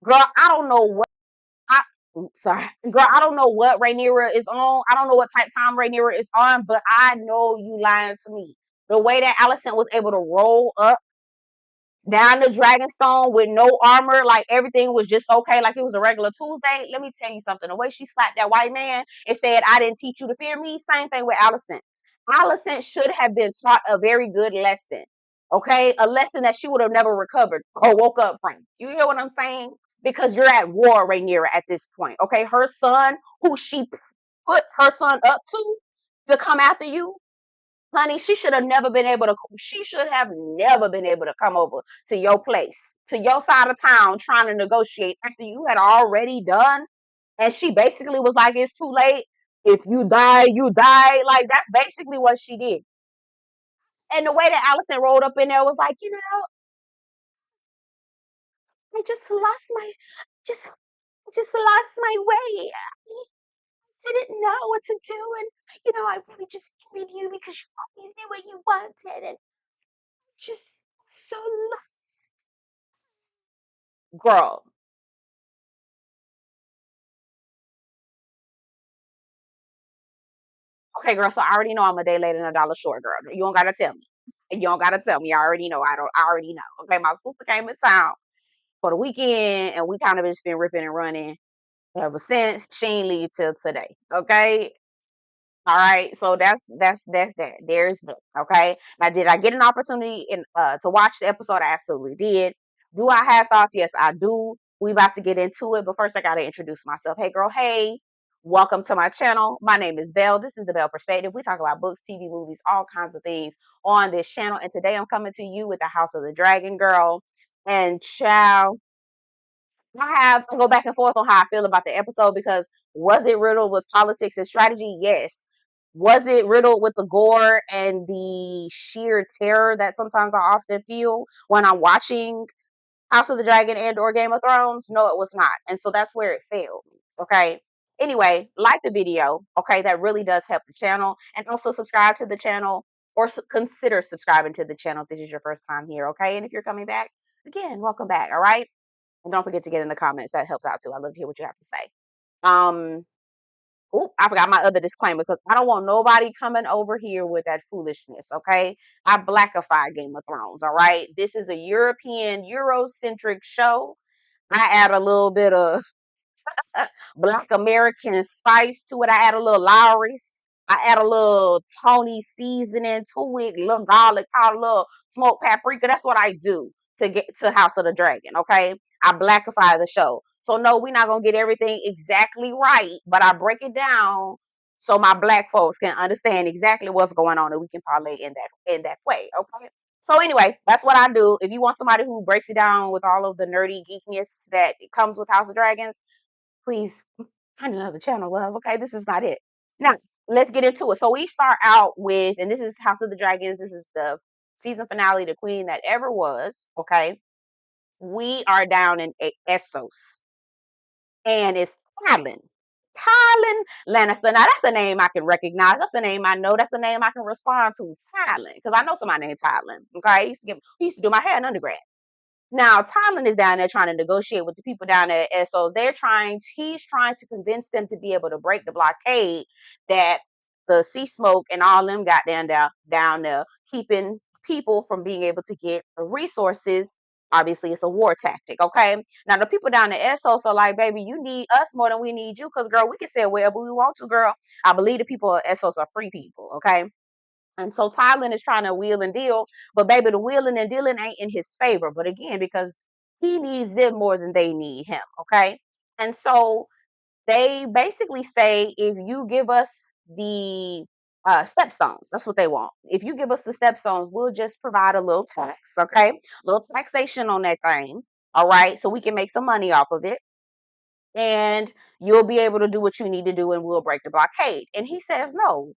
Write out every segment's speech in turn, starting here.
Girl, I don't know what I sorry. Girl, I don't know what Rhaenyra is on. I don't know what type time Rhaenyra is on, but I know you lying to me. The way that Alicent was able to roll up down the Dragonstone with no armor, like everything was just okay, like it was a regular Tuesday. Let me tell you something. The way she slapped that white man and said, "I didn't teach you to fear me." Same thing with Alicent. Alicent should have been taught a very good lesson. Okay, a lesson that she would have never recovered or woke up from. You hear what I'm saying? Because you're at war, Rhaenyra, at this point. Okay, her son, who she put her son up to come after you, honey, she should have never been able to. She should have never been able to come over to your place, to your side of town, trying to negotiate after you had already done. And she basically was like, "It's too late. If you die, you die." Like that's basically what she did. And the way that Alicent rolled up in there was like, I just just lost my way. I didn't know what to do, and I really just envied you because you always knew what you wanted, and just so lost, girl. Okay, girl. So I already know I'm a day late and a dollar short, girl. You don't gotta tell me. You don't gotta tell me. I already know. I don't. I already know. Okay, my sister came in town for the weekend, and we kind of just been ripping and running ever since. She ain't leave till today. Okay. All right. So that's that. There's that. Okay. Now, did I get an opportunity to watch the episode? I absolutely did. Do I have thoughts? Yes, I do. We about to get into it, but first I gotta introduce myself. Hey, girl. Hey. Welcome to my channel. My name is Belle. This is the Belle Perspective. We talk about books, TV, movies, all kinds of things on this channel. And today I'm coming to you with the House of the Dragon, girl. And child, I have to go back and forth on how I feel about the episode because was it riddled with politics and strategy? Yes. Was it riddled with the gore and the sheer terror that sometimes I often feel when I'm watching House of the Dragon and or Game of Thrones? No, it was not. And so that's where it failed. Okay. Anyway, like the video. Okay. That really does help the channel. And also subscribe to the channel or consider subscribing to the channel if this is your first time here. Okay. And if you're coming back, again, welcome back. All right. And don't forget to get in the comments. That helps out too. I love to hear what you have to say. Um, I forgot my other disclaimer because I don't want nobody coming over here with that foolishness. Okay. I blackify Game of Thrones. All right. This is a European, Eurocentric show. I add a little bit of Black American spice to it. I add a little Larys. I add a little Tony seasoning to it, a little garlic powder, a little smoked paprika. That's what I do to get to House of the Dragon. Okay. I blackify the show. So no, we're not gonna get everything exactly right, but I break it down so my black folks can understand exactly what's going on and we can parlay in that way. Okay. So anyway, that's what I do. If you want somebody who breaks it down with all of the nerdy geekiness that comes with House of Dragons, please find another channel, love. Okay, this is not it. Now, let's get into it. So we start out with, and this is House of the Dragons. This is the season finale, The Queen That Ever Was. Okay, we are down in Essos, and it's Talon. Talon Lannister. Now that's a name I can recognize. That's a name I know. That's a name I can respond to. Talon, because I know somebody named Talon. Okay, he used to do my hair in undergrad. Now, Tylen is down there trying to negotiate with the people down there at Essos. He's trying to convince them to be able to break the blockade that the Sea Smoke and all them got down there, keeping people from being able to get resources. Obviously, it's a war tactic, okay? Now, the people down at Essos are like, baby, you need us more than we need you, because, girl, we can say wherever we want to, girl. I believe the people at Essos are free people, okay? And so Tylen is trying to wheel and deal, but baby, the wheeling and dealing ain't in his favor. But again, because he needs them more than they need him. Okay. And so they basically say, if you give us the stepstones, that's what they want. If you give us the stepstones, we'll just provide a little tax. Okay. A little taxation on that thing. All right. So we can make some money off of it, and you'll be able to do what you need to do and we'll break the blockade. And he says, no,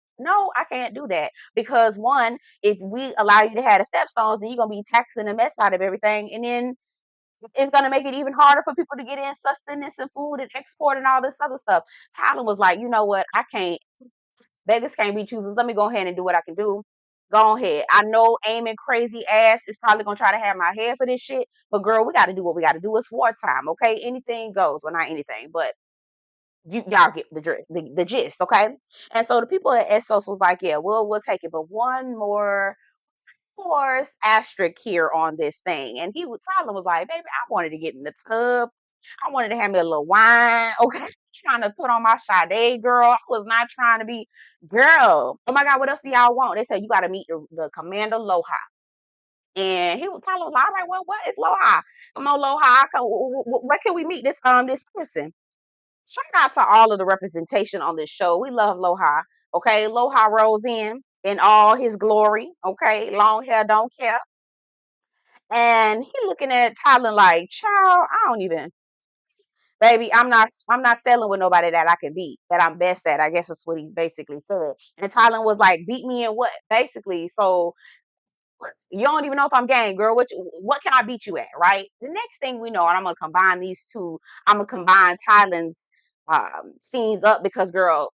I can't do that. Because one, if we allow you to have the stepstones, then you're going to be taxing the mess out of everything. And then it's going to make it even harder for people to get in sustenance and food and export and all this other stuff. Tyler was like, you know what? I can't, beggars can't be choosers. Let me go ahead and do what I can do. Go ahead. I know Aemond crazy ass is probably gonna try to have my head for this shit, but girl, we got to do what we got to do. It's wartime, okay? Anything goes. Well, not anything, but y'all get the gist, okay? And so the people at Essos was like, yeah, we'll take it, but one more course asterisk here on this thing. And Tyler was like, baby, I wanted to get in the tub. I wanted to have me a little wine. Okay. Trying to put on my Sade, girl. I was not trying to be girl. Oh my God, what else do y'all want? They said you gotta meet the Commander Loha. And Tyler was like, all right, well, what is Loha? Come on, Loha. Where can we meet this person? Shout out to all of the representation on this show. We love Loha. Okay. Loha rolls in all his glory. Okay. Long hair, don't care. And he looking at Tyler like, child, I don't even, baby, I'm not selling with nobody that I can beat, that I'm best at. I guess that's what he's basically said. And Tyler was like, beat me in what? Basically. So you don't even know if I'm game, girl. What can I beat you at, right? The next thing we know, and I'm gonna combine these two. I'm gonna combine Tylen's scenes up because, girl,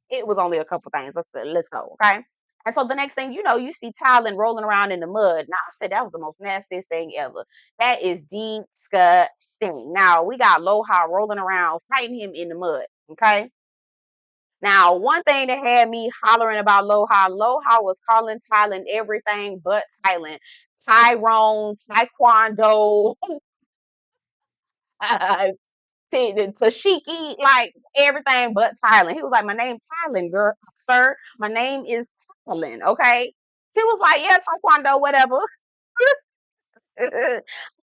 it was only a couple things. Let's go, okay? And so the next thing you know, you see Tylen rolling around in the mud. Now I said that was the most nastiest thing ever. That is disgusting. Now we got Loha rolling around fighting him in the mud, okay? Now, one thing that had me hollering about Loha was calling Tylen everything but Tylen. Tyrone, Taekwondo, Tashiki, like everything but Tylen. He was like, my name Tylen, girl, sir. My name is Tylen, okay? She was like, yeah, Taekwondo, whatever.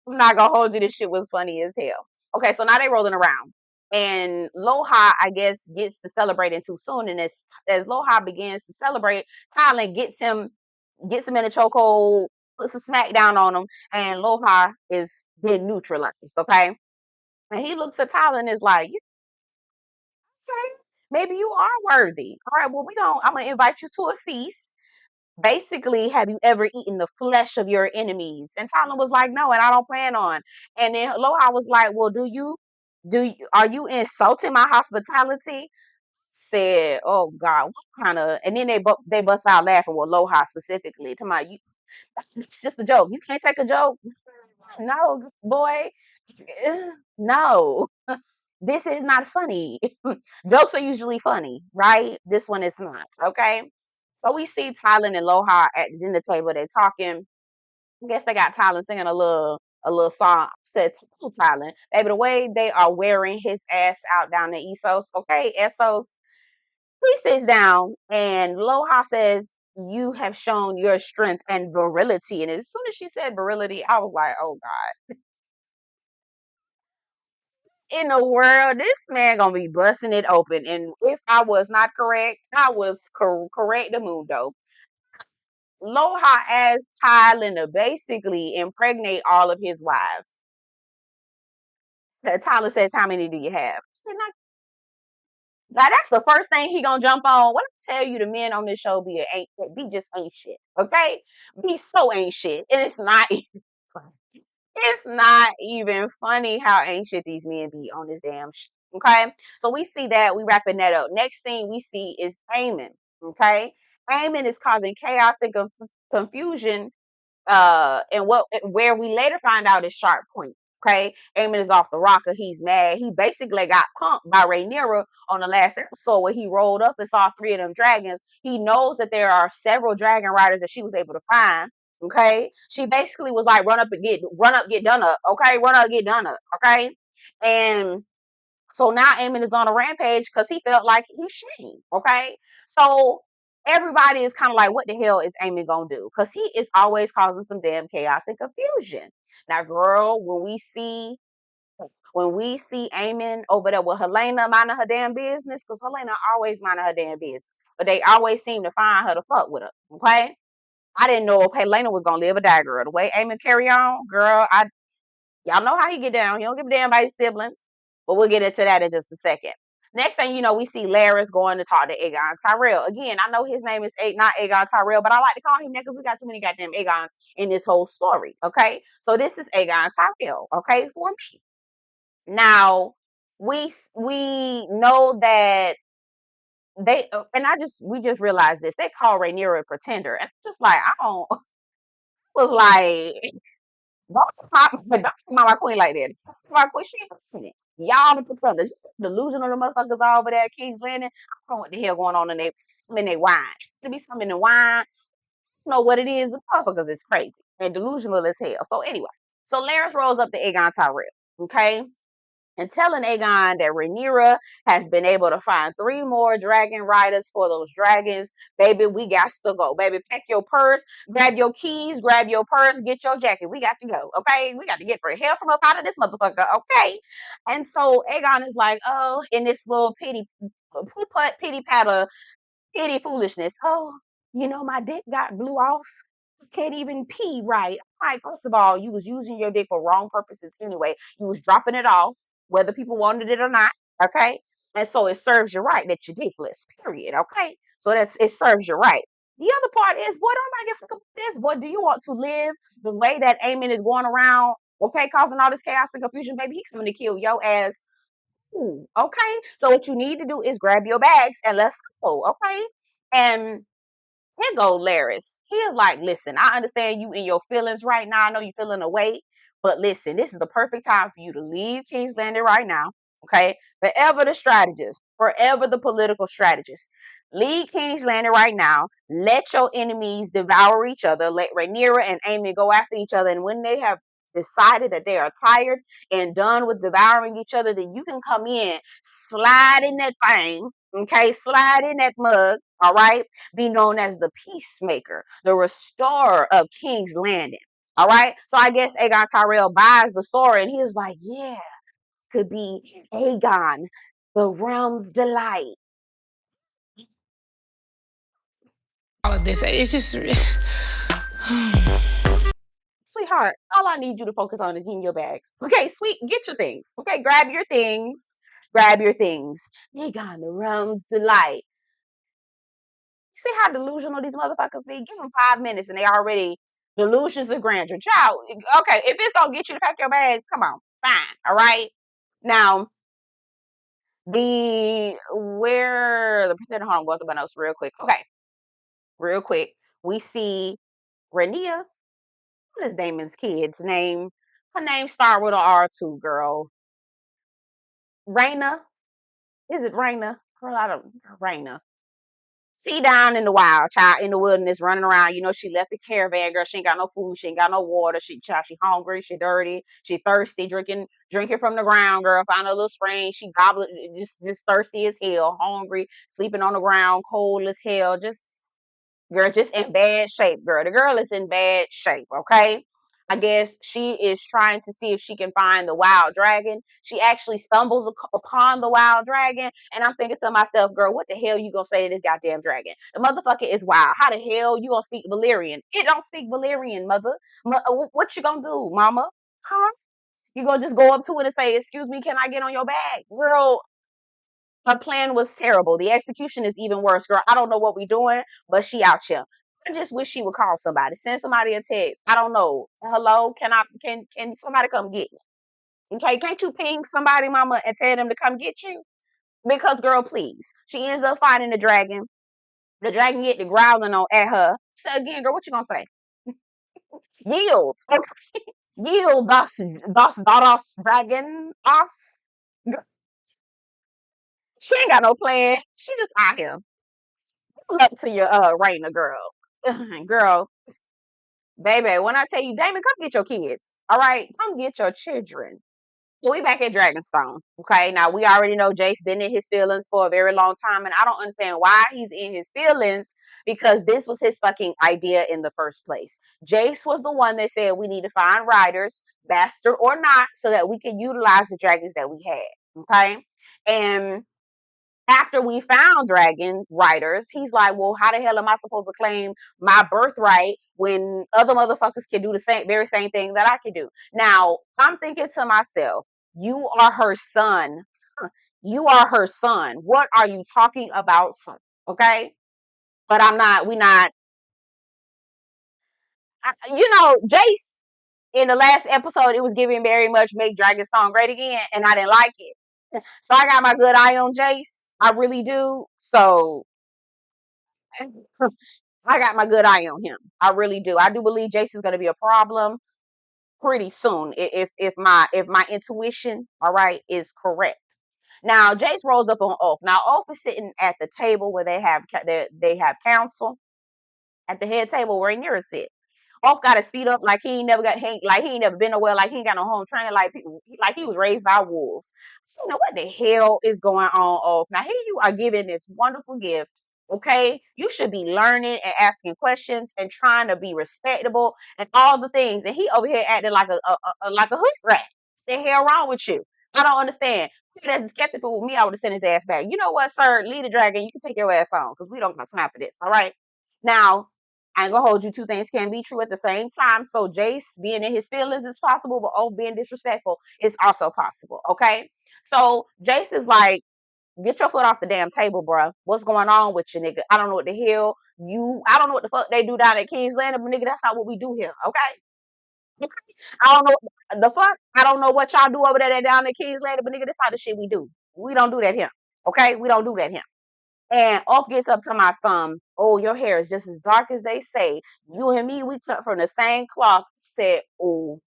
I'm not gonna hold you. This shit was funny as hell. Okay, so now they rolling around. And Loha, I guess, gets to celebrating too soon. And as Loha begins to celebrate, Tylen gets him in a chokehold, puts a smack down on him, and Loha is being neutralized. Okay. And he looks at Tylen and is like, okay, maybe you are worthy. All right, well, I'm gonna invite you to a feast. Basically, have you ever eaten the flesh of your enemies? And Tyler was like, no, and I don't plan on. And then Loha was like, well, are you insulting my hospitality? Said, oh God, what kind of? And then they bust out laughing. Well, Loha specifically, to my you, it's just a joke. You can't take a joke. No, boy, no. This is not funny. Jokes are usually funny, right? This one is not. Okay. So we see Tylen and Loha at the dinner table. They're talking. I guess they got Tylen singing a little song. I said, oh, Tylen, baby, the way they are wearing his ass out down in Essos. Okay, Essos. He sits down and Loha says, you have shown your strength and virility. And as soon as she said virility, I was like, oh God. In the world, this man gonna be busting it open. And if I was not correct, I was correct the mundo. Loha asked Tylen to basically impregnate all of his wives. Tyler says, how many do you have? I said, now that's the first thing he gonna jump on. What I tell you, the men on this show be just ain't shit. Okay? Be so ain't shit. And it's not even funny. It's not even funny how ancient these men be on this damn shit. Okay, so we see that we wrapping that up. Next thing we see is Aemond. Okay, Aemond is causing chaos and confusion. And where we later find out is Sharp Point. Okay, Aemond is off the rocker. He's mad. He basically got punked by Rhaenyra on the last episode where he rolled up and saw 3 of them dragons. He knows that there are several dragon riders that she was able to find. Okay, she basically was like, run up, get done up. Okay, run up, get done up. Okay, and so now Aemond is on a rampage because he felt like he's shamed. Okay, so everybody is kind of like, what the hell is Aemond gonna do? Because he is always causing some damn chaos and confusion. Now, girl, when we see Aemond over there with Helaena minding her damn business, because Helaena always minding her damn business, but they always seem to find her to fuck with her. Okay, I didn't know if Helaena was gonna live or die, girl. The way Aemond carry on, girl, y'all know how he get down. He don't give a damn about his siblings. But we'll get into that in just a second. Next thing you know, we see Larys going to talk to Aegon Tyrell. Again, I know his name is not Aegon Tyrell, but I like to call him that because we got too many goddamn Aegons in this whole story. Okay, so this is Aegon Tyrell. Okay, for me. Now we know that they and we just realized this. They call Rhaenyra a pretender, and I'm just like I don't was like don't talk about my queen like that. Talk about my queen, she ain't pretending. Y'all the pretenders. Just delusional the motherfuckers all over there at King's Landing. I don't know what the hell going on in their wine. To be something in the wine. Know what it is, but motherfuckers is crazy and delusional as hell. So anyway, so Larys rolls up to Aegon Tyrell, okay, and telling Aegon that Rhaenyra has been able to find 3 more dragon riders for those dragons. Baby, we got to go. Baby, pack your purse, grab your keys, grab your purse, get your jacket. We got to go, okay? We got to get for hell from up out of this motherfucker, okay? And so Aegon is like, oh, in this little pity patter, pity foolishness. Oh, my dick got blew off. Can't even pee right. All right, first of all, you was using your dick for wrong purposes anyway. You was dropping it off, whether people wanted it or not. Okay. And so it serves you right that you're dickless, period. Okay. So it serves you right. The other part is, boy, don't I get this? Boy, do you want to live the way that Aemond is going around, okay, causing all this chaos and confusion, baby? He coming to kill your ass. Ooh, okay. So what you need to do is grab your bags and let's go. Okay. And here go Larys. He is like, listen, I understand you in your feelings right now. I know you're feeling away, but listen, this is the perfect time for you to leave King's Landing right now. Okay. Forever the strategist, forever the political strategist. Leave King's Landing right now. Let your enemies devour each other. Let Rhaenyra and Aemond go after each other. And when they have decided that they are tired and done with devouring each other, then you can come in, slide in that thing. Okay, slide in that mug. All right, be known as the peacemaker, the restorer of King's Landing. All right. So I guess Aegon Tyrell buys the story and he was like, yeah, could be Aegon, the realm's delight. All of this, it's just. Sweetheart, all I need you to focus on is getting your bags. Okay, sweet, get your things. Okay, grab your things. Grab your things. Aegon, the realm's delight. See how delusional these motherfuckers be? Give them 5 minutes and they already delusions of grandeur. Child, okay, if it's gonna get you to pack your bags, come on, fine, all right. Now, the pretend home going through my notes real quick. Okay, real quick. We see Rhaenyra. What is Damon's kid's name? Her name start with an R too, girl. Rhaenyra. Is it Rhaenyra? Girl, I don't Rhaenyra. She down in the wild, child, in the wilderness, running around. She left the caravan, girl. She ain't got no food. She ain't got no water. She hungry. She dirty. She thirsty. Drinking from the ground, girl. Found a little spring. She gobbling, just thirsty as hell, hungry, sleeping on the ground, cold as hell. Just in bad shape, girl. The girl is in bad shape, okay? I guess she is trying to see if she can find the wild dragon. She actually stumbles upon the wild dragon, and I'm thinking to myself, girl, what the hell you gonna say to this goddamn dragon? The motherfucker is wild. How the hell you gonna speak Valyrian? It don't speak Valyrian, mother. What you gonna do, mama? Huh? You gonna just go up to it and say, excuse me, can I get on your bag? Girl, her plan was terrible. The execution is even worse, girl. I don't know what we're doing, but she out here. I just wish she would call somebody, send somebody a text. I don't know. Hello, can somebody come get me? Okay, can't you ping somebody, mama, and tell them to come get you? Because, girl, please. She ends up fighting the dragon. The dragon get the growling on at her. So again, girl, what you gonna say? Yield, okay. Yield, das dragon off. She ain't got no plan. She just out here. Up to your Rhaenyra, girl. Girl, baby, when I tell you, Damon, come get your kids. All right, come get your children. So we back at Dragonstone. Okay, now we already know Jace been in his feelings for a very long time, and I don't understand why he's in his feelings because this was his fucking idea in the first place. Jace was the one that said we need to find riders, bastard or not, so that we can utilize the dragons that we had. Okay, and after we found dragon riders, he's like, well, how the hell am I supposed to claim my birthright when other motherfuckers can do the very same thing that I can do? Now, I'm thinking to myself, you are her son. You are her son. What are you talking about, son? Okay? But I'm not, we not, Jace in the last episode, it was giving very much make Dragonstone great again, and I didn't like it. So I got my good eye on Jace. I really do. So I got my good eye on him. I really do. I do believe Jace is going to be a problem pretty soon if my intuition, all right, is correct. Now Jace rolls up on Ulf. Now Ulf is sitting at the table where they have counsel at the head table where Rhaenyra sit. Ulf got his feet up like he ain't never like he ain't never been nowhere, like he ain't got no home training, like he was raised by wolves. So, you know what the hell is going on, Ulf? Now here you are given this wonderful gift. Okay, you should be learning and asking questions and trying to be respectable and all the things. And he over here acting like a hood rat. The hell wrong with you? I don't understand. If that's skeptical with me, I would have sent his ass back. You know what, sir? Lead the dragon. You can take your ass on because we don't got time for this. All right. Now, I ain't gonna hold you. Two things can be true at the same time. So Jace being in his feelings is possible, but being disrespectful is also possible. Okay. So Jace is like, get your foot off the damn table, bro. What's going on with you, nigga? I don't know what the hell I don't know what the fuck they do down at King's Landing, but nigga, that's not what we do here. Okay. Okay. I don't know the fuck. I don't know what y'all do over there down at King's Landing, but nigga, that's not the shit we do. We don't do that here. Okay. We don't do that here. And off gets up to my son. Oh, your hair is just as dark as they say. You and me, we cut from the same cloth. Said, oh,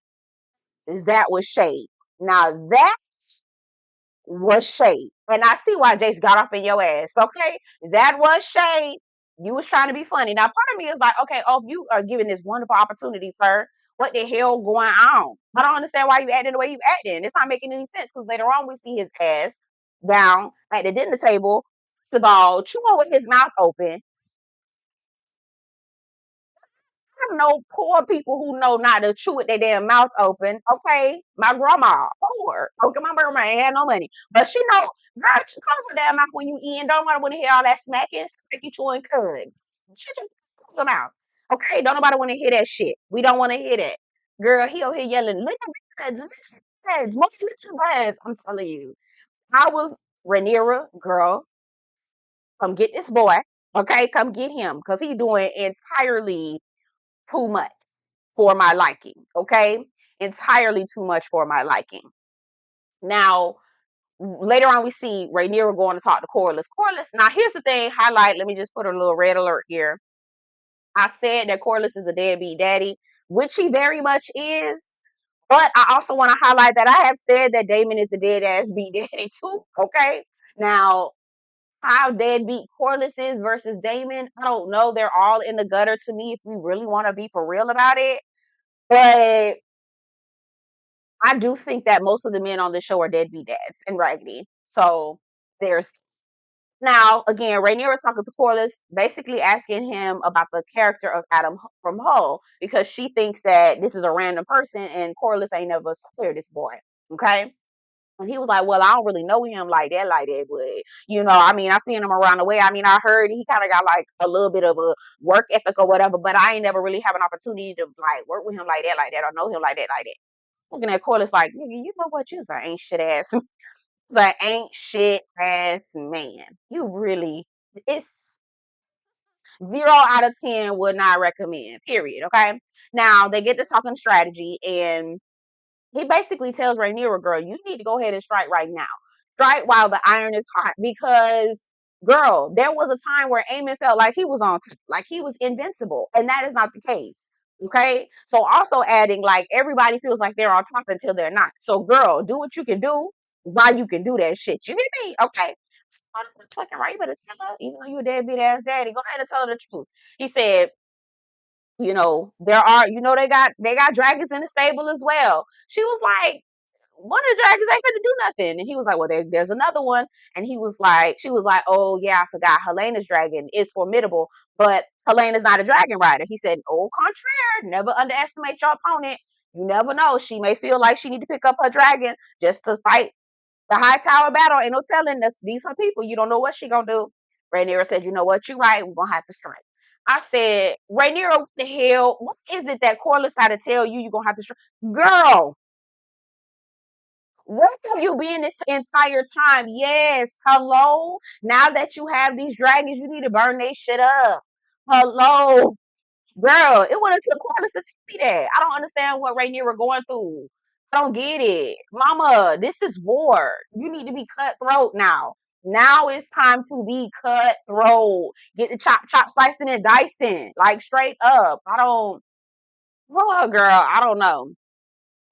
that was shade. Now that was shade. And I see why Jace got off in your ass. Okay. That was shade. You was trying to be funny. Now, part of me is like, okay, oh, you are giving this wonderful opportunity, sir. What the hell going on? I don't understand why you acting the way you acting. It's not making any sense because later on we see his ass down at the dinner table. First of all, chewing with his mouth open. I know poor people who know not to chew with their damn mouth open. Okay, my grandma, poor. Okay, my grandma ain't had no money, but she know, girl, close your damn mouth when you eating. Don't want to hear all that smacking, make you chewing cud. Shut your mouth. Okay, don't nobody want to hear that shit. We don't want to hear that. Girl, he over here yelling, "Look at beds, most little beds." I'm telling you, I was Rhaenyra, girl. Come get this boy. Okay, come get him because he doing entirely too much for my liking. Okay, entirely too much for my liking. Now, later on, we see Rhaenyra going to talk to Corlys. Corlys. Now, here's the thing. Highlight. Let me just put a little red alert here. I said that Corlys is a deadbeat daddy, which he very much is. But I also want to highlight that I have said that Daemon is a dead ass beat daddy too. Okay. Now, how deadbeat Corlys is versus Daemon, I don't know. They're all in the gutter to me if we really want to be for real about it. But I do think that most of the men on the show are deadbeat dads and raggedy. So there's now again, Rhaenyra is talking to Corlys, basically asking him about the character of Adam from Hull because she thinks that this is a random person and Corlys ain't never saw this boy. Okay. And he was like, well, I don't really know him like that, but I mean, I seen him around the way. I mean, I heard he kind of got like a little bit of a work ethic or whatever, but I ain't never really have an opportunity to like work with him like that, or know him like that. Looking at Corlys like, nigga, you know what? You's an ain't shit ass, the ain't shit ass man. You really, it's 0 out of 10 would not recommend. Period. Okay. Now they get to talking strategy and he basically tells Rhaenyra, girl, you need to go ahead and strike right now. Strike while the iron is hot because, girl, there was a time where Aemond felt like he was on top, like he was invincible. And that is not the case. Okay. So also adding, like, everybody feels like they're on top until they're not. So, girl, do what you can do while you can do that shit. You hear me? Okay. Somebody's been talking right. You better tell her, even though you a deadbeat ass daddy, go ahead and tell her the truth. He said, there are, they got dragons in the stable as well. She was like, one of the dragons ain't gonna do nothing. And he was like, well, there's another one. And she was like, oh yeah, I forgot. Helena's dragon is formidable, but Helena's not a dragon rider. He said, au contraire, never underestimate your opponent. You never know. She may feel like she need to pick up her dragon just to fight the high tower battle. Ain't no telling us these are people. You don't know what she gonna do. Rhaenyra said, you know what? You're right. We're gonna have to strike. I said, Rhaenyra, what the hell? What is it that Corlys got to tell you? You're gonna have to strike, girl. Where have you been this entire time? Yes, hello. Now that you have these dragons, you need to burn they shit up. Hello, girl. It would have took Corlys to tell me that. I don't understand what Rhaenyra going through. I don't get it. Mama, this is war. You need to be cutthroat now. Now it's time to be cutthroat. Get the chop, slicing and dicing. Like straight up. I don't, oh, girl, I don't know.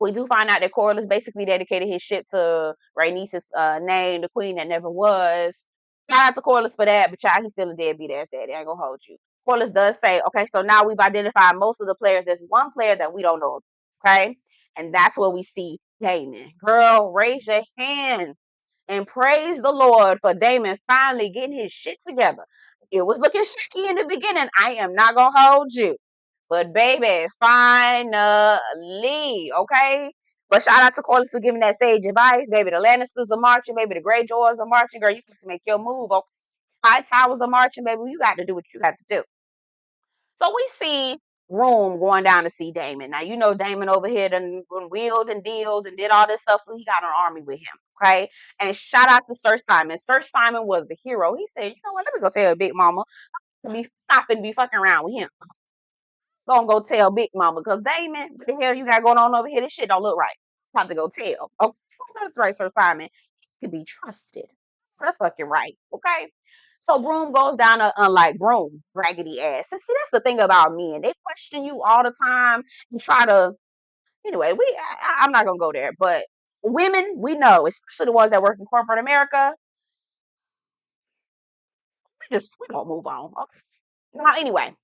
We do find out that Corlys basically dedicated his ship to Rhaenys's name, the queen that never was. Shout out to Corlys for that, but child, he's still a deadbeat ass daddy. I ain't gonna hold you. Corlys does say, okay, so now we've identified most of the players. There's one player that we don't know, okay? And that's where we see Daemon. Girl, raise your hand and praise the Lord for Daemon finally getting his shit together. It was looking shaky in the beginning. I am not gonna hold you. But baby, finally, okay? But shout out to Corlys for giving that sage advice, baby. The Lannisters are marching, baby. The Greyjoys are marching, girl. You got to make your move, okay? High Towers are marching, baby. You got to do what you got to do. So we see Room going down to see Daemon. Now you know Daemon over here done wheeled and dealed and did all this stuff, so he got an army with him, okay? And shout out to Sir Simon. Sir Simon was the hero. He said, you know what? Let me go tell Big Mama. I'm not finna be fucking around with him. Gonna go tell Big Mama because Damon, what the hell you got going on over here? This shit don't look right. I'm about to go tell. Okay, so that's right, Sir Simon. He could be trusted. That's fucking right. Okay. So Broom goes down to unlike Broom, raggedy ass. And see, that's the thing about men. They question you all the time and try to. Anyway, I'm not gonna go there, but women, we know, especially the ones that work in corporate America, we gonna move on. Okay. Now, anyway,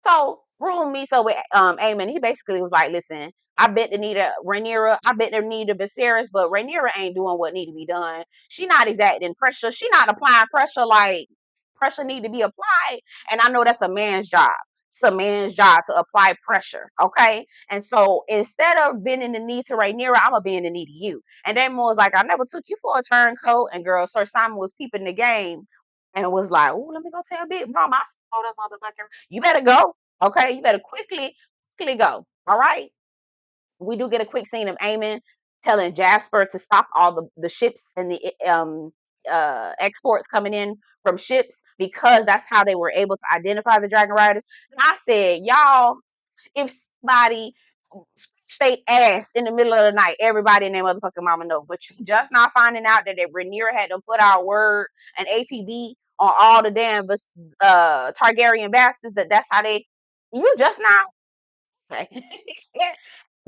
so Broom meets up with Aemond. He basically was like, listen, I bet they need a Rhaenyra. I bet they need a Viserys, but Rhaenyra ain't doing what need to be done. She not exacting pressure. She not applying pressure like pressure need to be applied. And I know that's a man's job. It's a man's job to apply pressure. Okay. And so instead of bending the knee to Rhaenyra, I'm gonna bend the knee to you. And Damon was like, I never took you for a turncoat. And girl, Sir Simon was peeping the game and was like, oh, let me go tell Big Mama. I saw that motherfucker. You better go. Okay. You better quickly go. All right. We do get a quick scene of Aemond telling Jasper to stop all the ships and the exports coming in from ships because that's how they were able to identify the dragon riders. And I said, y'all, if somebody stay ass in the middle of the night, everybody in their motherfucking mama know. But you just not finding out that Rhaenyra had to put our word and APB on all the damn Targaryen bastards. That's how they. You just now. Okay.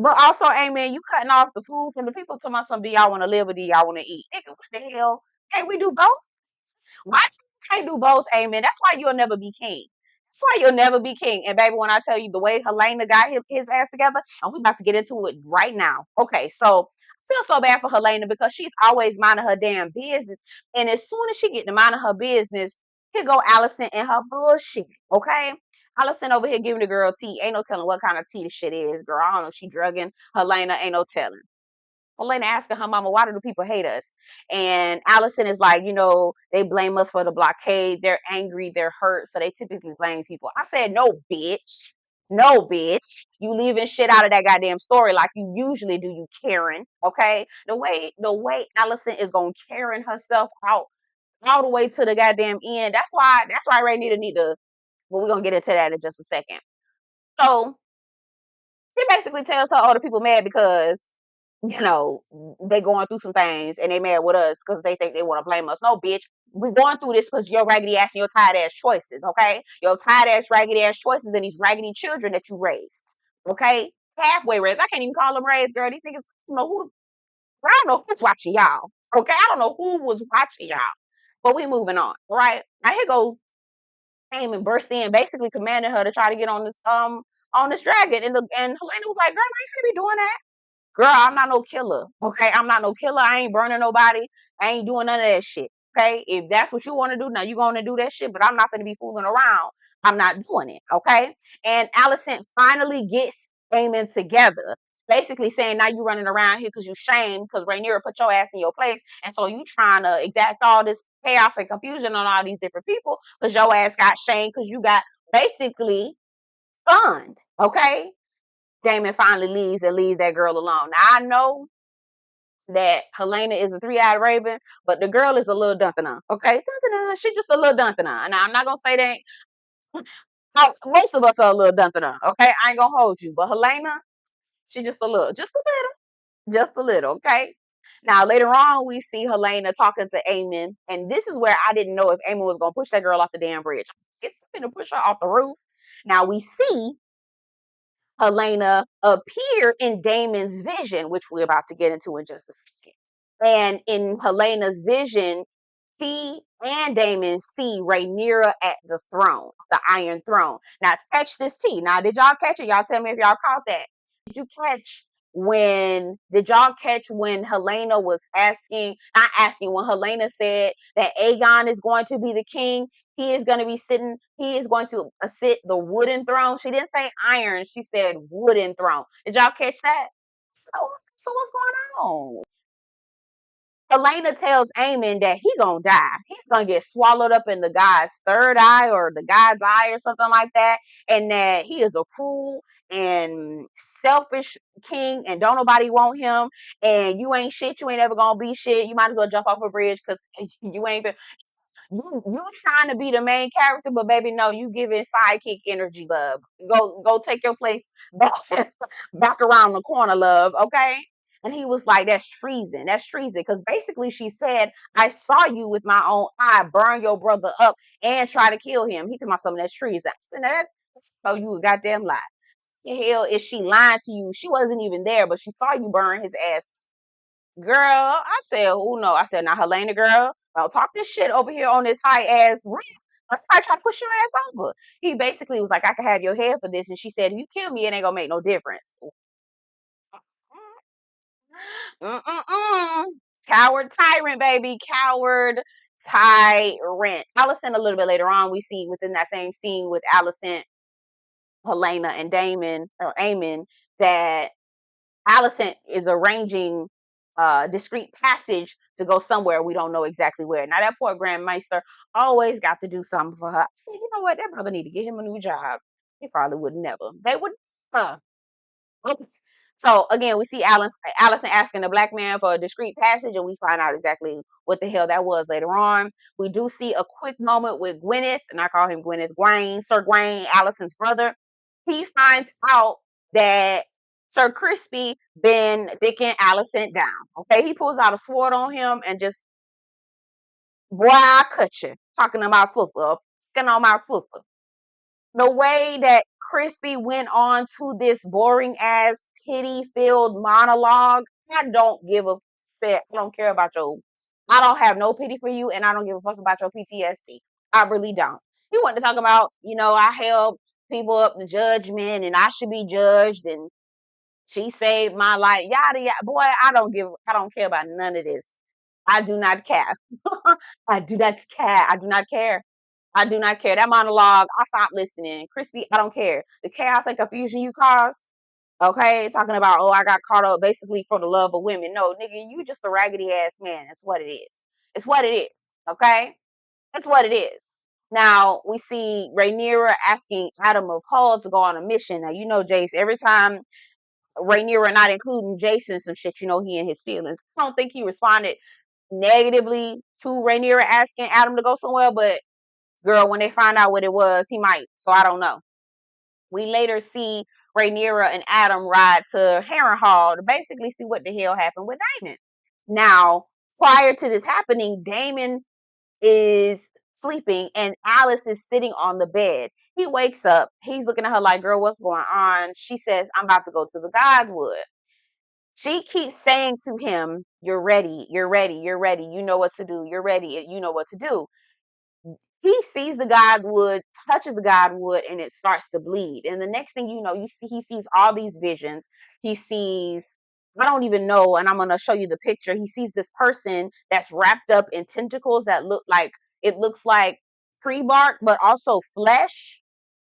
But also, Amen, you cutting off the food from the people talking about something. Do y'all want to live or do y'all want to eat? Nigga, what the hell? Can't we do both? Why can't do both? Amen. That's why you'll never be king. That's why you'll never be king. And baby, when I tell you the way Helaena got his ass together, and we're about to get into it right now. Okay, so I feel so bad for Helaena because she's always minding her damn business. And as soon as she get to minding her business, here go Alicent and her bullshit. Okay? Alicent over here giving the girl tea. Ain't no telling what kind of tea the shit is, girl. I don't know. She drugging Helaena. Ain't no telling. Helaena asking her mama, why do the people hate us? And Alicent is like, they blame us for the blockade. They're angry. They're hurt. So they typically blame people. I said, no, bitch. No, bitch. You leaving shit out of that goddamn story like you usually do, you Karen. Okay? The way Alicent is gonna Karen herself out all the way to the goddamn end. That's why Rhaenyra need to, well, we're gonna get into that in just a second. So she basically tells her other people mad because they going through some things and they mad with us because they think they want to blame us. No, bitch, we going through this because your raggedy ass and your tired ass choices. Okay, your tired ass raggedy ass choices and these raggedy children that you raised. Okay, halfway raised. I can't even call them raised, girl. These niggas, I don't know who's watching y'all. Okay, I don't know who was watching y'all. But we moving on. All right, now here go came and burst in, basically commanding her to try to get on this dragon. And Helaena was like, girl, I ain't finna be doing that. Girl, I'm not no killer. Okay, I'm not no killer. I ain't burning nobody. I ain't doing none of that shit. Okay, if that's what you want to do, now you gonna do that shit. But I'm not gonna be fooling around. I'm not doing it. Okay. And Alicent finally gets Aemond together, basically saying, now you running around here because you shame because Rhaenyra put your ass in your place, and so you trying to exact all this chaos and confusion on all these different people because your ass got shamed because you got basically stunned. Okay. Daemon finally leaves and leaves that girl alone. Now I know that Helaena is a three-eyed raven, but the girl is a little duntana. Okay, duntana. She's just a little duntana. Now I'm not gonna say that. Most of us are a little duntana. Okay, I ain't gonna hold you, but Helaena, she just a little. Just a little, okay? Now later on, we see Helaena talking to Aemond, and this is where I didn't know if Aemond was gonna push that girl off the damn bridge. It's gonna push her off the roof. Now we see Helaena appear in Daemon's vision, which we're about to get into in just a second. And in Helena's vision, she and Daemon see Rhaenyra at the throne, the Iron Throne. Now, catch this tea. Now, did y'all catch it? Y'all tell me if y'all caught that. Did y'all catch when Helaena was not asking, when Helaena said that Aegon is going to be the king? He is going to sit the wooden throne. She didn't say iron. She said wooden throne. Did y'all catch that? So what's going on? Helaena tells Aemond that he gonna die. He's gonna get swallowed up in the god's third eye or the god's eye or something like that, and that he is a cruel and selfish king, and don't nobody want him. And you ain't shit. You ain't ever gonna be shit. You might as well jump off a bridge because you ain't been. You trying to be the main character, but baby, no, you giving sidekick energy, love. Go take your place back, back around the corner, love. Okay. And he was like, that's treason. That's treason. Because basically she said, I saw you with my own eye burn your brother up and try to kill him. He told me something that's treason. I said, that's oh, you a goddamn lie. The hell is she lying to you? She wasn't even there, but she saw you burn his ass. Girl, I said, who no? I said, now Helaena, girl, don't talk this shit over here on this high ass roof. I try to push your ass over. He basically was like, I can have your head for this. And she said, if you kill me, it ain't gonna make no difference. Mm-mm-mm. Coward tyrant, baby. Coward tyrant. Alicent, a little bit later on, we see within that same scene with Alicent, Helaena, and Aemond, that Alicent is arranging discreet passage to go somewhere we don't know exactly where. Now that poor Grand Maester always got to do something for her. I said, you know what? That brother need to get him a new job. He probably would never. They would. Okay. So again, we see Alicent asking the black man for a discreet passage, and we find out exactly what the hell that was later on. We do see a quick moment with Gwyneth, and I call him Gwyneth Gwaine, Sir Gwaine, Alicent's brother. He finds out that Sir Crispy been dicking Alicent down. Okay, he pulls out a sword on him and just, boy, I cut you. Talking to my sister, picking on my sister. The way that Crispy went on to this boring ass pity filled monologue, I don't give a fuck. I don't care about your. I don't have no pity for you, and I don't give a fuck about your PTSD. I really don't. You want to talk about, I help people up to judgment, and I should be judged, and she saved my life. Yada yada. Boy, I don't care about none of this. I do not care. I do not care. I do not care. I do not care. That monologue, I stopped listening. Crispy, I don't care. The chaos and confusion you caused, okay? Talking about, oh, I got caught up basically for the love of women. No, nigga, you just a raggedy ass man. That's what it is. It's what it is, okay? That's what it is. Now, we see Rhaenyra asking Adam of Hull to go on a mission. Now, Jace, every time Rhaenyra not including Jason some shit, he in his feelings. I don't think he responded negatively to Rhaenyra asking Adam to go somewhere, but girl, when they find out what it was, he might. So I don't know. We later see Rhaenyra and Adam ride to Harrenhal to basically see what the hell happened with Daemon. Now, prior to this happening, Daemon is sleeping and Alice is sitting on the bed. He wakes up. He's looking at her like, girl, what's going on? She says, I'm about to go to the Godswood. She keeps saying to him, you're ready, you're ready, you're ready. You know what to do. You're ready. You know what to do. He sees the Godwood, touches the Godwood, and it starts to bleed. And the next thing you know, he sees all these visions. He sees, I don't even know, and I'm going to show you the picture. He sees this person that's wrapped up in tentacles that looks like tree bark, but also flesh.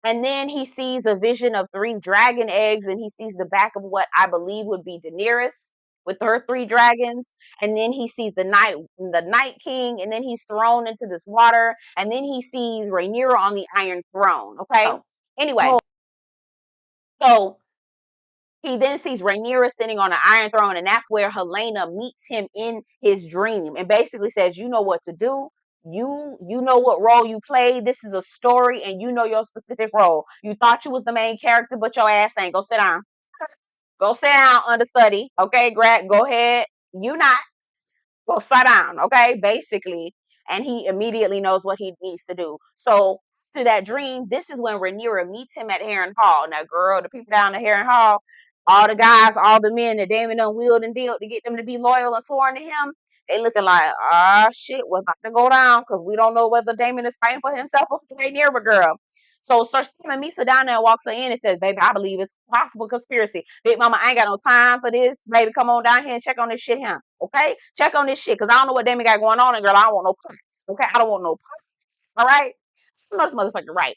And then he sees a vision of 3 dragon eggs, and he sees the back of what I believe would be Daenerys with her 3 dragons. And then he sees the Night King, and then he's thrown into this water, and then he sees Rhaenyra on the Iron Throne. Okay. Oh. Anyway, so he then sees Rhaenyra sitting on an Iron Throne, and that's where Helaena meets him in his dream and basically says, you know what to do. You know what role you play. This is a story, and you know your specific role. You thought you was the main character, but your ass ain't. Go sit down. Go sit down, understudy. Okay, Greg, go ahead. You not. Go sit down. Okay, basically. And he immediately knows what he needs to do. So to that dream, this is when Rhaenyra meets him at Harren Hall. Now, girl, the people down at Harren Hall, all the guys, all the men that Daemon done wheeled and dealt to get them to be loyal and sworn to him, they looking like, ah, shit, what's about to go down? Because we don't know whether Daemon is fighting for himself or for Rhaenyra, girl. So Sir Simon meets her down there and walks her in and says, baby, I believe it's a possible conspiracy. Big mama, I ain't got no time for this. Baby, come on down here and check on this shit here. Okay? Check on this shit. Because I don't know what Damon got going on. And girl, I don't want no parts. Okay? I don't want no parts. All right? So this motherfucker right.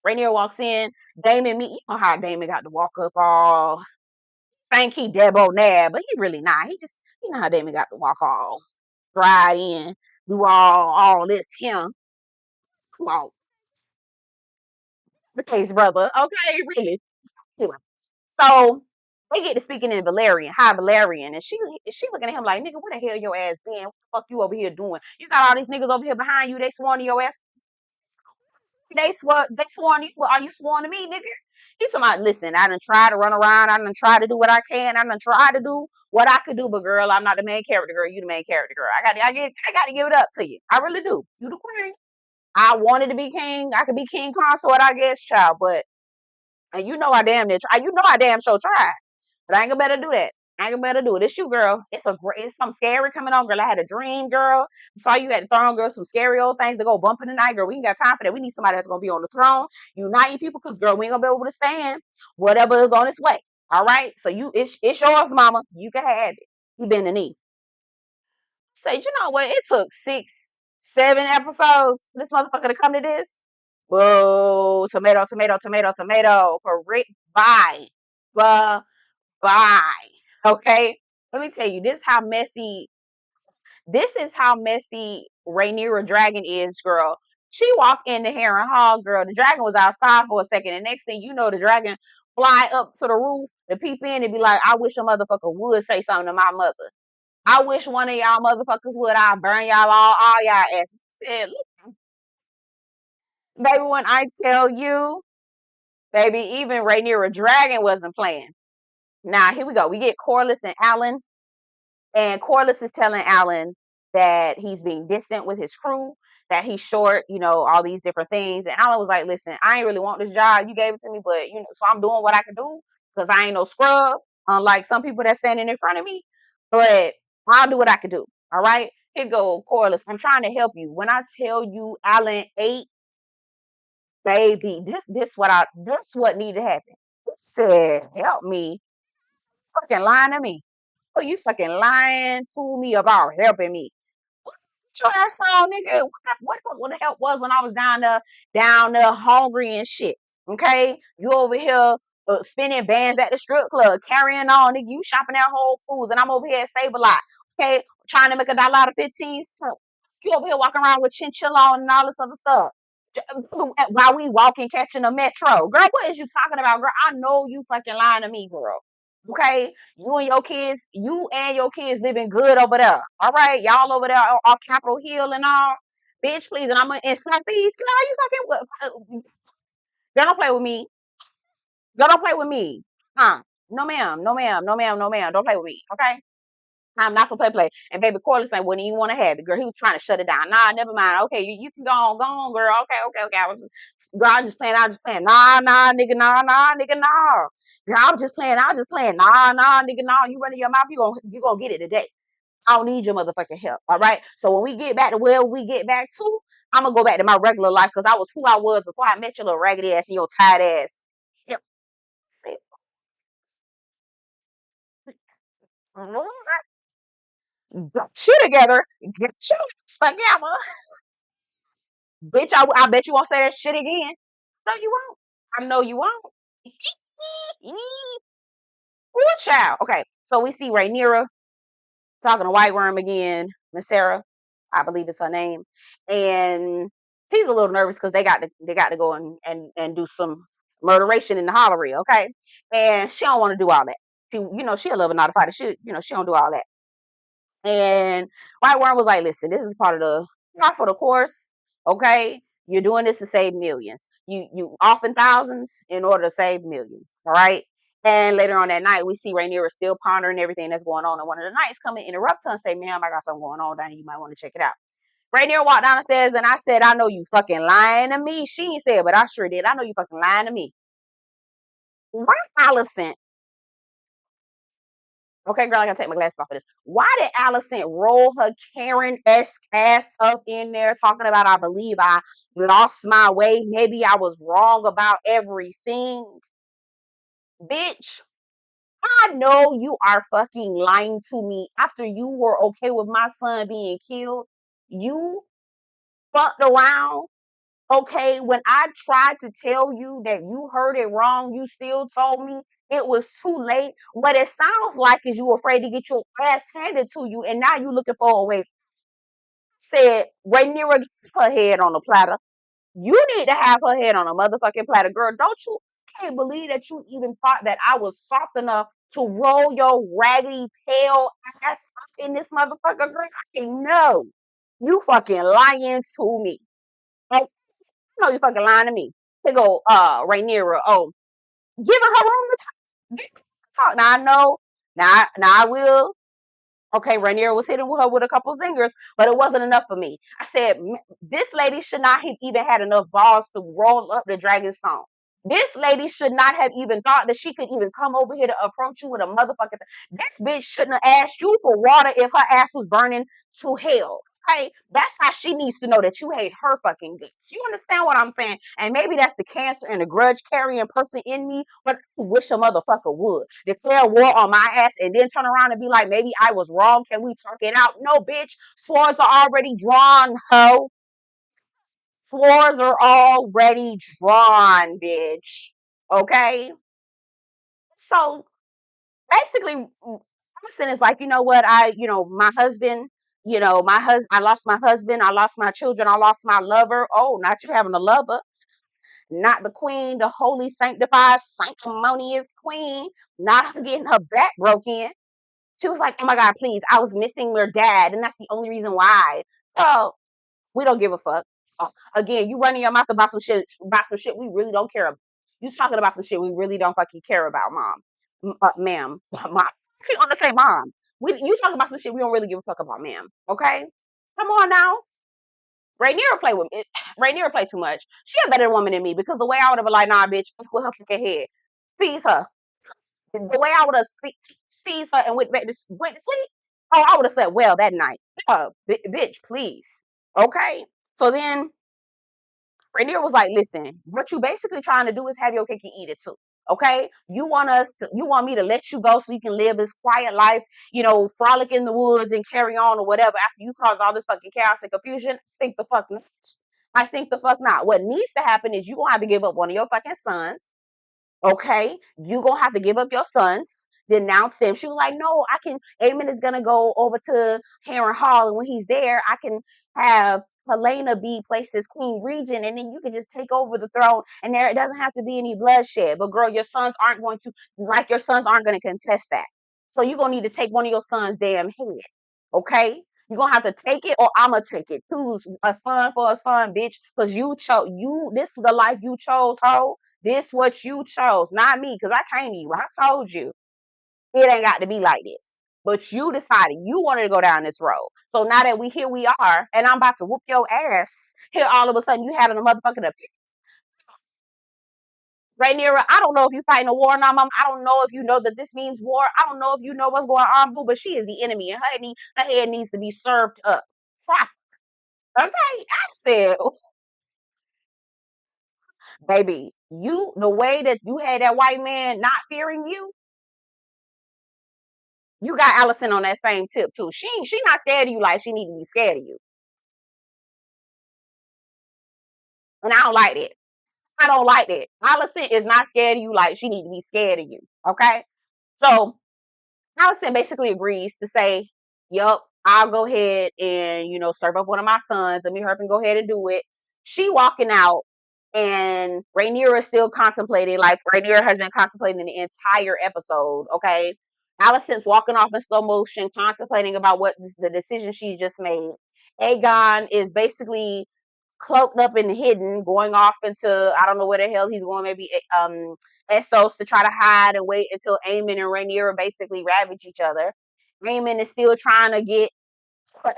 Rhaenyra walks in. Damon meet. You know how Damon got to walk up all. Think he debonair, but he really not. He just, you know how Damon got to walk all. Ride in. Do all this him. Come on. The case, brother. Okay? Really. Anyway, so they get to speaking in Valerian, high Valerian, and she looking at him like, nigga, where the hell your ass been? What the fuck you over here doing? You got all these niggas over here behind you. They sworn to your ass. They sworn you. Are you sworn to me, nigga? He's talking about, listen, I done tried to run around. I done tried to do what I can. I done tried to do what I could do, but girl, I'm not the main character, girl. You the main character, girl. I got to give it up to you. I really do. You the queen. I wanted to be king. I could be king consort, I guess, child, but and you know I damn near try. You know I damn sure tried. But I ain't gonna better do that. I ain't gonna better do it. It's you, girl. It's something scary coming on, girl. I had a dream, girl. Saw you at the throne, girl. Some scary old things to go bump in the night, girl. We ain't got time for that. We need somebody that's gonna be on the throne, uniting people, because girl, we ain't gonna be able to stand whatever is on its way. All right. So it's yours, mama. You can have it. You bend the knee. Say, you know what? It took 6, 7 episodes for this motherfucker to come to this. Whoa, tomato, tomato, tomato, tomato. For bye. Bye. Okay. Let me tell you, this is how messy Rhaenyra Dragon is, girl. She walked in the Harren Hall, girl. The dragon was outside for a second. And next thing you know, the dragon fly up to the roof to peep in and be like, I wish a motherfucker would say something to my mother. I wish one of y'all motherfuckers would. I'll burn y'all all y'all asses. Said, look, baby, when I tell you, baby, even Rhaenyra Dragon wasn't playing. Now, here we go. We get Corlys and Alan. And Corlys is telling Alan that he's being distant with his crew, that he's short, all these different things. And Alan was like, listen, I ain't really want this job. You gave it to me, but, so I'm doing what I can do because I ain't no scrub, unlike some people that's standing in front of me. But I'll do what I can do. All right. Here go, Corlys. I'm trying to help you. When I tell you Alan ate, baby, this what needed to happen. He said, help me. Fucking lying to me. Oh, you fucking lying to me about helping me. What your ass on, nigga? What the help was when I was down there hungry and shit. Okay? You over here spinning bands at the strip club, carrying on, nigga. You shopping at Whole Foods, and I'm over here at Save a Lot. Okay? Trying to make $1 out of 15 cents. You over here walking around with chinchilla on and all this other stuff. While we walking, catching a metro. Girl, what is you talking about, girl? I know you fucking lying to me, girl. Okay, you and your kids living good over there. All right, y'all over there off Capitol Hill and all. Bitch, please, and I'm in Southeast. Girl, you fucking girl, don't play with me. Girl, don't play with me. No ma'am, no ma'am, no ma'am, no ma'am. Don't play with me. Okay. I'm not for play. And baby Corlys ain't wouldn't even want to have it, girl. He was trying to shut it down. Nah, never mind. Okay, you can go on, girl. Okay. Girl, I'm just playing. Nah, nigga, nah, nigga, nah. Girl, I'm just playing. Nah, nigga, nah. You running your mouth, you gonna get it today. I don't need your motherfucking help. All right. So when we get back to where we get back to, I'm gonna go back to my regular life because I was who I was before I met your little raggedy ass and your tight ass. Yep. Get shit together. Get your together. Bitch, I bet you won't say that shit again. No, you won't. I know you won't. Ooh, child. Okay, so we see Rhaenyra talking to White Worm again. Miss Sarah, I believe is her name, and he's a little nervous because they got to go and do some murderation in the Hollery. Okay, and she don't want to do all that. She a little bit not a fighter. She don't do all that. And White Worm was like, listen, this is part of the not for the course. Okay. You're doing this to save millions. You often thousands in order to save millions. All right. And later on that night, we see Rhaenyra still pondering everything that's going on. And one of the knights come and interrupt her and say, ma'am, I got something going on down here. You might want to check it out. Rhaenyra walked down the stairs and I said, I know you fucking lying to me. She ain't said, but I sure did. I know you fucking lying to me. Why Alicent? Okay, girl, I gotta take my glasses off of this. Why did Alicent roll her Karen-esque ass up in there talking about, I believe I lost my way. Maybe I was wrong about everything. Bitch, I know you are fucking lying to me after you were okay with my son being killed. You fucked around. Okay, when I tried to tell you that you heard it wrong, you still told me it was too late. What it sounds like is you afraid to get your ass handed to you, and now you looking for a way. Said Rhaenyra, her head on the platter. You need to have her head on a motherfucking platter, girl. Don't you? I can't believe that you even thought that I was soft enough to roll your raggedy, pale ass up in this motherfucker, girl. I know you fucking lying to me. Like, no, you fucking lying to me. They go, Rhaenyra, oh, giving her room to talk. Now I know, now I will. Okay, Rhaenyra was hitting her with a couple zingers, but it wasn't enough for me. I said, this lady should not have even had enough balls to roll up the Dragonstone. This lady should not have even thought that she could even come over here to approach you with a motherfucking. This bitch shouldn't have asked you for water if her ass was burning to hell. Okay, that's how she needs to know that you hate her fucking guts. You understand what I'm saying? And maybe that's the cancer and the grudge carrying person in me, but I wish a motherfucker would declare war on my ass and then turn around and be like, maybe I was wrong. Can we talk it out? No, bitch. Swords are already drawn, ho. Swords are already drawn, bitch. Okay? So basically, Alicent is like, you know what? My husband, I lost my husband, I lost my children, I lost my lover. Oh, not you having a lover, not the queen, the holy, sanctified, sanctimonious queen, not her getting her back broken. She was like, oh my God, please, I was missing your dad, and that's the only reason why. So we don't give a fuck. Again, you running your mouth about some shit we really don't care about. You talking about some shit we really don't fucking care about, mom, ma'am, mom. I keep on to say mom. You talking about some shit we don't really give a fuck about, ma'am. Okay, come on now. Rhaenyra play with it. Rhaenyra play too much. She a better woman than me because the way I would have been like, nah, bitch, with her fucking head, seize her. The way I would have seized her and went to sleep. Oh, I would have slept well that night. Bitch, please. Okay. So then Rhaenyra was like, listen, what you basically trying to do is have your cake and eat it too. Okay, you want me to let you go so you can live this quiet life, frolic in the woods and carry on or whatever after you cause all this fucking chaos and confusion. I think the fuck not. I think the fuck not. What needs to happen is you gonna have to give up one of your fucking sons. Okay, you gonna have to give up your sons, denounce them. She was like, no, I can. Aemond is gonna go over to Harren Hall, and when he's there, I can have Helaena be placed as queen regent, and then you can just take over the throne, and there it doesn't have to be any bloodshed. But girl, your sons aren't going to your sons aren't going to contest that. So you're gonna need to take one of your sons' damn head. Okay, you're gonna have to take it, or I'ma take it. Choose a son for a son, bitch, because you chose you. This is the life you chose, ho. This what you chose, not me, because I came to you. I told you it ain't got to be like this. But you decided you wanted to go down this road. So now that we are, and I'm about to whoop your ass. Here all of a sudden you having a motherfucking Rhaenyra, I don't know if you're fighting a war now, mom. I don't know if you know that this means war. I don't know if you know what's going on, boo, but she is the enemy, and her head needs to be served up. Okay, I said, baby, the way that you had that white man not fearing you, you got Alicent on that same tip too. She not scared of you like she need to be scared of you. And I don't like that. I don't like that. Alicent is not scared of you like she need to be scared of you. Okay? So Alicent basically agrees to say, yup, I'll go ahead and, serve up one of my sons. Let me hurry up and go ahead and do it. She walking out, and Rhaenyra is still contemplating, like Rhaenyra has been contemplating the entire episode, okay? Alicent's walking off in slow motion, contemplating about what the decision she just made. Aegon is basically cloaked up and hidden, going off into, I don't know where the hell he's going, maybe Essos, to try to hide and wait until Aemond and Rhaenyra basically ravage each other. Aemond is still trying to get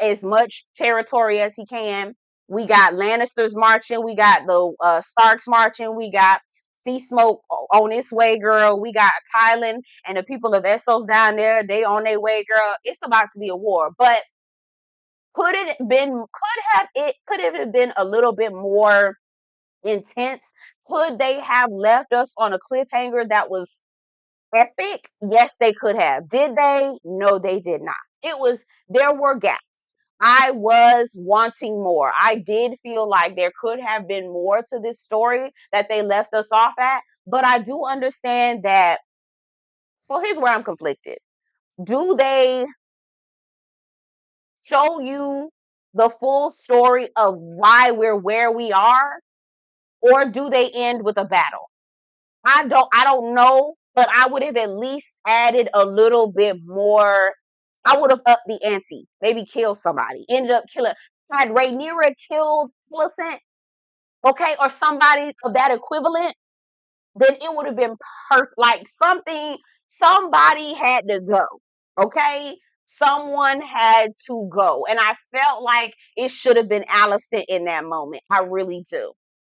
as much territory as he can. We got Lannisters marching. We got the Starks marching. We got Sea Smoke on its way, girl. We got Thailand and the people of Essos down there. They on their way, girl. It's about to be a war. But could it have been a little bit more intense? Could they have left us on a cliffhanger that was epic? Yes, they could have. Did they? No, they did not. There were gaps. I was wanting more. I did feel like there could have been more to this story that they left us off at, but I do understand that. So here's where I'm conflicted. Do they show you the full story of why we're where we are, or do they end with a battle? I don't know, but I would have at least added a little bit more. I would have upped the ante, maybe killed somebody, ended up killing. Had Rhaenyra killed Alicent, okay, or somebody of that equivalent, then it would have been perfect. Like somebody had to go, okay? Someone had to go. And I felt like it should have been Alicent in that moment. I really do.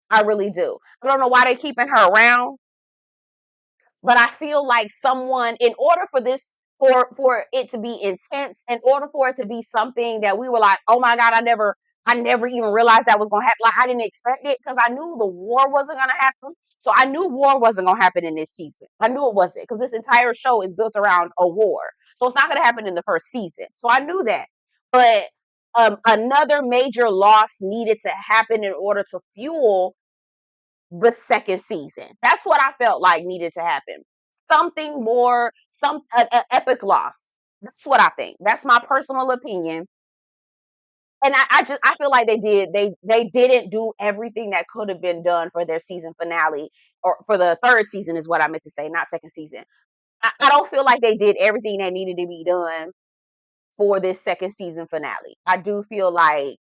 I really do. I don't know why they're keeping her around. But I feel like someone, in order for this, for it to be intense, in order for it to be something that we were like, oh my God, I never even realized that was gonna happen. Like I didn't expect it because I knew the war wasn't gonna happen. So I knew war wasn't gonna happen in this season. I knew it wasn't, because this entire show is built around a war. So it's not gonna happen in the first season. So I knew that. But another major loss needed to happen in order to fuel the second season. That's what I felt like needed to happen. Something more, an epic loss. That's what I think. That's my personal opinion. And I feel like they didn't do everything that could have been done for their season finale, or for the third season is what I meant to say, not second season. I don't feel like they did everything that needed to be done for this second season finale. I do feel like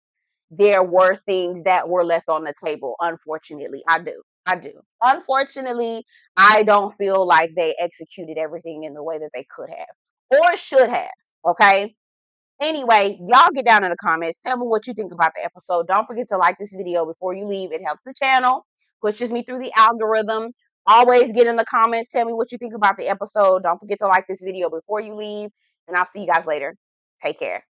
there were things that were left on the table. Unfortunately, I do. I do. Unfortunately, I don't feel like they executed everything in the way that they could have or should have. Okay. Anyway, y'all get down in the comments. Tell me what you think about the episode. Don't forget to like this video before you leave. It helps the channel, pushes me through the algorithm. Always get in the comments. Tell me what you think about the episode. Don't forget to like this video before you leave. And I'll see you guys later. Take care.